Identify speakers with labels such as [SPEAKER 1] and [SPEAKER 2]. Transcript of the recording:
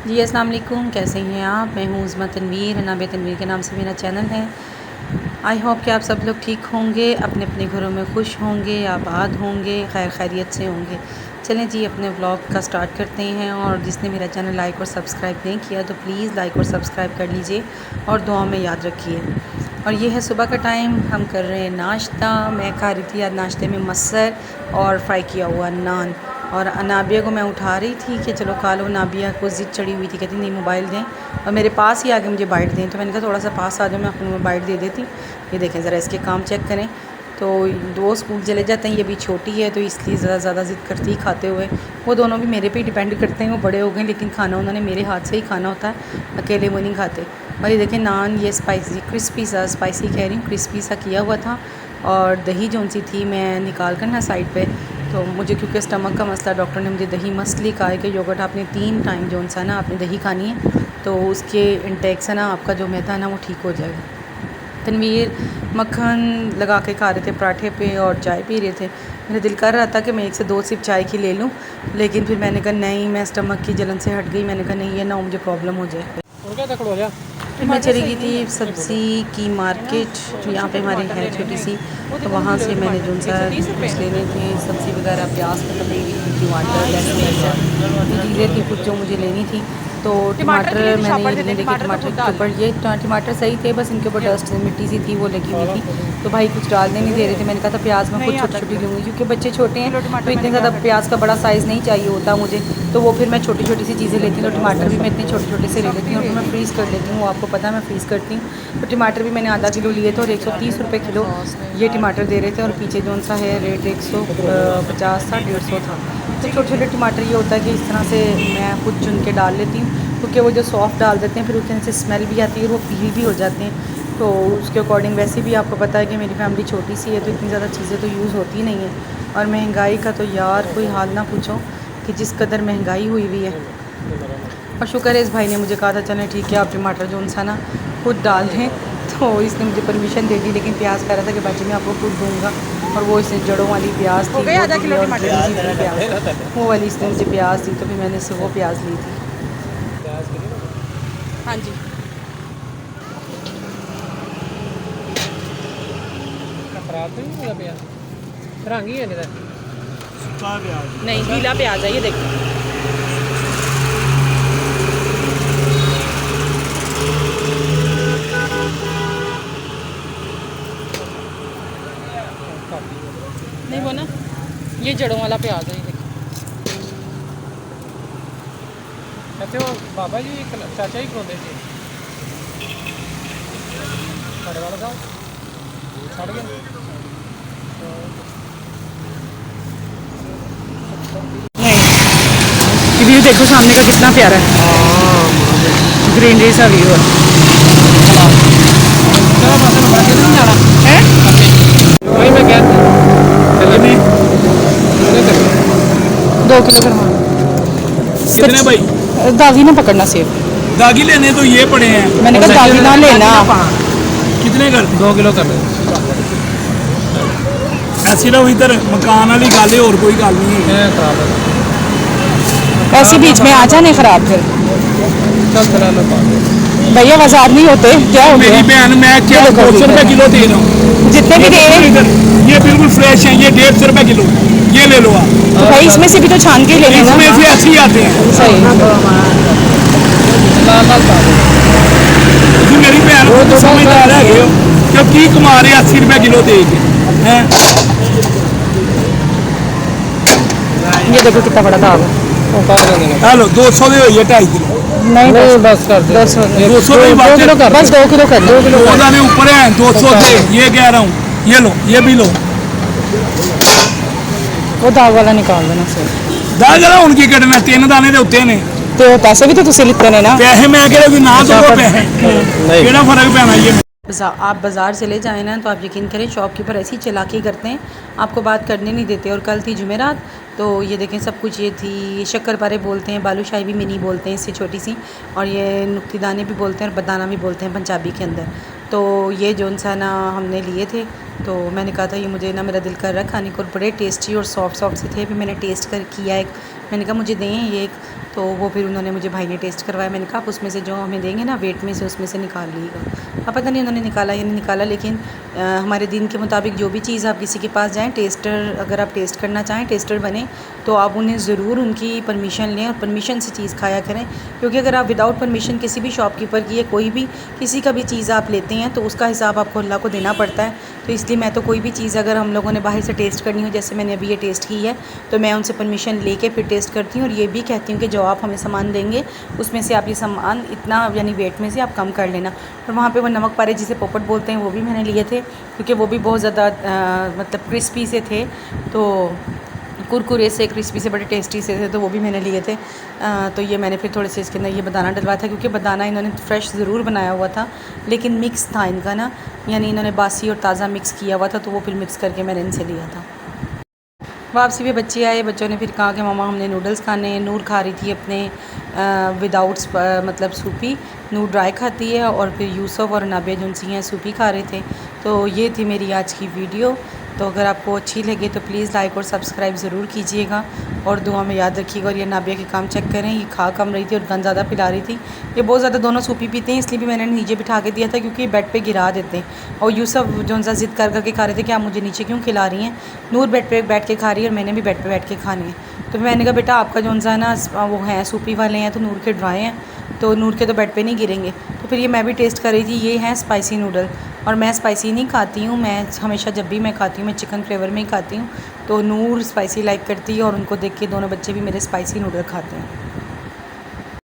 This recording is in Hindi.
[SPEAKER 1] जी अस्सलाम वालेकुम, कैसे हैं आप। मैं हूँ उज़्मा तनवीर, नाबे तनवीर के नाम से मेरा चैनल है। आई होप कि आप सब लोग ठीक होंगे, अपने अपने घरों में खुश होंगे, आबाद होंगे, खैर खैरियत से होंगे। चलें जी, अपने व्लॉग का स्टार्ट करते हैं। और जिसने मेरा चैनल लाइक और सब्सक्राइब नहीं किया तो प्लीज़ लाइक और सब्सक्राइब कर लीजिए और दुआ में याद रखिए। और ये है सुबह का टाइम, हम कर रहे हैं नाश्ता। मैं खा रही थी आज नाश्ते में मसर और फ्राई किया हुआ नान। और नाबिया को मैं उठा रही थी कि चलो खा लो। नाबिया को ज़िद चढ़ी हुई थी, कहती नहीं मोबाइल दें, और मेरे पास ही आके मुझे बाइट दें। तो मैंने कहा थोड़ा सा पास आ जाओ, मैं आपको बाइट दे देती। ये देखें ज़रा, इसके काम चेक करें। तो दो स्कूल चले जाते हैं, ये भी छोटी है तो इसलिए ज़्यादा ज़िद करती ही खाते हुए। वो दोनों भी मेरे पे ही डिपेंड करते हैं, वो बड़े हो गए लेकिन खाना उन्होंने मेरे हाथ से ही खाना होता है, अकेले वो नहीं खाते। और ये देखें नान, ये स्पाइसी क्रिस्पी सा, स्पाइसी कह रही हूँ, क्रिस्पी सा किया हुआ था। और दही जो सी थी मैं निकाल कर ना साइड पे, तो मुझे क्योंकि स्टमक का मसला, डॉक्टर ने मुझे दही मसली कहा है कि योगर्ट आपने 3 टाइम जो सा ना आपने दही खानी है, तो उसके इंटेक से ना आपका जो मैदा है ना वो ठीक हो जाएगा। तनवीर मक्खन लगा के खा रहे थे पराठे पे और चाय पी रहे थे। मेरा दिल कर रहा था कि मैं 1 से 2 सिप चाय की ले लूँ, लेकिन फिर मैंने कहा नहीं, मैं स्टमक की जलन से हट गई। मैंने कहा नहीं, ये ना मुझे प्रॉब्लम हो जाए। फिर मैं चली गई थी सब्ज़ी की मार्केट, जो यहाँ पे हमारी है छोटी सी, तो वहाँ से मैंने जो सा कुछ लेने थे सब्ज़ी वगैरह, प्याज खत्म नहीं थी, टमाटर, लहसुन वगैरह ये चीज़ें थी कुछ जो मुझे लेनी थी। तो टमाटर मैंने ये देखिए, टमाटर के ऊपर ये टमाटर सही थे, बस इनके ऊपर डस्ट मिट्टी सी थी वो लगी हुई थी, तो भाई कुछ डालने नहीं दे रहे थे। मैंने कहा था प्याज मैं खुद छोटी छोटी लूँगी, क्योंकि बच्चे छोटे हैं तो इतने ज़्यादा प्याज का बड़ा साइज़ नहीं चाहिए होता मुझे, तो वो फिर मैं छोटी छोटी सी चीज़ें लेती हूँ। तो टमाटर भी मैं इतने छोटे छोटे से ले लेती हूँ और फिर मैं फ्रीज़ कर लेती हूँ, आपको पता है मैं फ्रीज़ करती हूँ। तो टमाटर भी मैंने आधा किलो लिए थे और 130 रुपये किलो ये टमाटर दे रहे थे, और पीछे जो सा है रेट 150 था, 150 था। तो छोटे छोटे टमाटर ये होता है कि इस तरह से मैं खुद चुन के डाल लेती हूँ, क्योंकि वो जो सॉफ्ट डाल देते हैं फिर उसके से स्मेल भी आती है और वो पील भी हो जाते हैं। तो उसके अकॉर्डिंग, वैसे भी आपको पता है कि मेरी फैमिली छोटी सी है तो इतनी ज़्यादा चीज़ें तो यूज़ होती नहीं है। और महंगाई का तो यार कोई हाल ना पूछो कि जिस कदर महंगाई हुई हुई है। और शुक्र है इस भाई ने मुझे कहा था चलें ठीक है आप टमाटर जो सा ना खुद डाल दें, तो इसने मुझे परमिशन दे दी। लेकिन प्याज कह रहा था कि बाजी मैं आपको खुद दूँगा, और वो इसने जड़ों वाली प्याज थी, आधा किलो प्याज, वो वाली इसने मुझे प्याज दी, तो फिर मैंने इससे वो प्याज ली थी। हाँ जी, नहीं गीला प्याज है ये देखो। नहीं वो ना, ये जड़ों वाला प्याज है ये देखो।
[SPEAKER 2] कहते हो बाबा जी चाचा ही खोलते थे साढ़े वाला साहब छड़ गए।
[SPEAKER 1] नहीं, व्यू देखो सामने का कितना प्यारा है, ग्रीनरी सा व्यू है।
[SPEAKER 2] चलो बस नहीं जाना
[SPEAKER 1] है
[SPEAKER 2] वही मैं कहता
[SPEAKER 1] 2 किलो करवा
[SPEAKER 2] कितने भाई
[SPEAKER 1] दागी ना पकड़ना सेब।
[SPEAKER 2] दागी लेने तो ये पड़े हैं।
[SPEAKER 1] मैंने कहा दागी ना लेना।
[SPEAKER 2] कितने कर 2 किलो कर ऐसी ना इधर मकान वाली गल है और कोई गल नहीं है।
[SPEAKER 1] ऐसे बीच में आ जाने खराब फिर भैया बाजार नहीं होते क्या हो
[SPEAKER 2] मेरी
[SPEAKER 1] गया?
[SPEAKER 2] बहन मैं क्या 200 रुपये किलो दे रहा हूँ।
[SPEAKER 1] जितने भी दे रहे हैं
[SPEAKER 2] इधर ये बिल्कुल फ्रेश है, ये 150 रुपये किलो, ये ले लो आप।
[SPEAKER 1] तो भाई इसमें से भी तो छान के ले लेना।
[SPEAKER 2] इसमें से ऐसे ही आते हैं।
[SPEAKER 1] सही
[SPEAKER 2] तुम मेरी भैन को तो समझदार है क्योंकि कमा रहे 80 रुपये किलो दे के हैं।
[SPEAKER 1] ये देखो कितना बड़ा दाग है।
[SPEAKER 2] हेलो 200 दे होइए 2.5 किलो
[SPEAKER 1] नहीं बस कर दे
[SPEAKER 2] 200 की बात है।
[SPEAKER 1] बस 2 किलो कर दो।
[SPEAKER 2] वो दाने ऊपर है 200 दे, ये कह रहा हूँ। ये लो, ये भी लो।
[SPEAKER 1] वो दाग वाला निकाल देना सही।
[SPEAKER 2] दाग जरा उनकी कटना 3 दाने दे उत्ते ने
[SPEAKER 1] तो पैसे भी तो तुसी लिखते ने ना।
[SPEAKER 2] पैसे मैं कह रहा ना तो वो पैसे केड़ा फर्क पैना ये।
[SPEAKER 1] आप बाज़ार चले जाएँ ना तो आप यकीन करें शॉपकीपर ऐसी चालाकी करते हैं, आपको बात करने नहीं देते। और कल थी जुमेरात, तो ये देखें सब कुछ ये थी, शक्करपारे बोलते हैं, बालूशाही भी मिनी बोलते हैं इससे छोटी सी, और ये नुक्तीदाने भी बोलते हैं और बदाना भी बोलते हैं पंजाबी के अंदर। तो ये जो सा ना हमने लिए थे, तो मैंने कहा था ये मुझे ना मेरा दिल कर रहा है खाने को, बड़े टेस्टी और सॉफ्ट से थे। फिर मैंने टेस्ट कर किया एक, मैंने कहा मुझे दें ये एक, तो वो फिर उन्होंने मुझे भाई ने टेस्ट करवाया। मैंने कहा आप उसमें से जो हमें देंगे ना वेट में से उसमें से निकाल लीजिएगा। अब पता नहीं उन्होंने निकाला या नहीं निकाला, लेकिन हमारे दिन के मुताबिक जो भी चीज़ आप किसी के पास जाएं, टेस्टर अगर आप टेस्ट करना चाहें, टेस्टर बने, तो आप उन्हें ज़रूर उनकी परमिशन लें और परमिशन से चीज़ खाया करें। क्योंकि अगर आप विदाउट परमिशन किसी भी शॉपकीपर की या कोई भी किसी का भी चीज़ आप लेते हैं तो उसका हिसाब आपको अल्लाह को देना पड़ता है। तो इसलिए मैं तो कोई भी चीज़ अगर हम लोगों ने बाहर से टेस्ट करनी हो, जैसे मैंने अभी ये टेस्ट की है, तो मैं उनसे परमिशन लेके फिर टेस्ट करती हूँ। और ये भी कहती हूँ कि जो आप हमें सामान देंगे उसमें से आप ये सामान इतना यानी वेट में से आप कम कर लेना। और वहाँ पे वो नमक पारे जिसे पोपट बोलते हैं वो भी मैंने लिए थे, क्योंकि वो भी बहुत ज़्यादा मतलब क्रिस्पी से थे, तो कुरकुरे से क्रिस्पी से बड़े टेस्टी से थे, तो वो भी मैंने लिए थे। तो ये मैंने फिर थोड़े से इसके अंदर ये बादाना डलवाया था, क्योंकि बादाना इन्होंने फ्रेश ज़रूर बनाया हुआ था लेकिन मिक्स था इनका ना, यानी इन्होंने बासी और ताज़ा मिक्स किया हुआ था, तो वो फिर मिक्स करके मैंने इनसे लिया था। वापसी पे बच्चे आए, बच्चों ने फिर कहा कि मामा हमने नूडल्स खाने हैं। नूर खा रही थी अपने विदाउट मतलब सूपी, नूर ड्राई खाती है, और फिर यूसुफ और नाबिया जुनसी हैं सूपी खा रहे थे। तो ये थी मेरी आज की वीडियो। तो अगर आपको अच्छी लगे तो प्लीज़ लाइक और सब्सक्राइब ज़रूर कीजिएगा और दुआ में याद रखिएगा। और ये नाबिया के काम चेक करें, ये खा कम रही थी और गंद ज़्यादा पिला रही थी। ये बहुत ज़्यादा दोनों सूपी पीते हैं, इसलिए भी मैंने नीचे बिठा के दिया था, क्योंकि ये बेड पे गिरा देते हैं। और यूसुफ जो सा ज़िद कर करके खा रहे थे कि आप मुझे नीचे क्यों खिला रही हैं। नूर बेड पे बैठ के खा रही है और मैंने भी बेड पे बैठ के खानी है। तो मैंने कहा बेटा आपका जो सा है ना वो है सूपी वाले हैं, तो नूर के ड्राई हैं, तो नूर के तो बेड पे नहीं गिरेंगे। तो फिर ये मैं भी टेस्ट कर रही थी। ये हैं स्पाइसी नूडल, और मैं स्पाइसी नहीं खाती हूँ, मैं हमेशा जब भी मैं खाती हूँ मैं चिकन फ्लेवर में ही खाती हूँ। तो नूर स्पाइसी लाइक करती है और उनको देख के दोनों बच्चे भी मेरे स्पाइसी नूडल खाते हैं।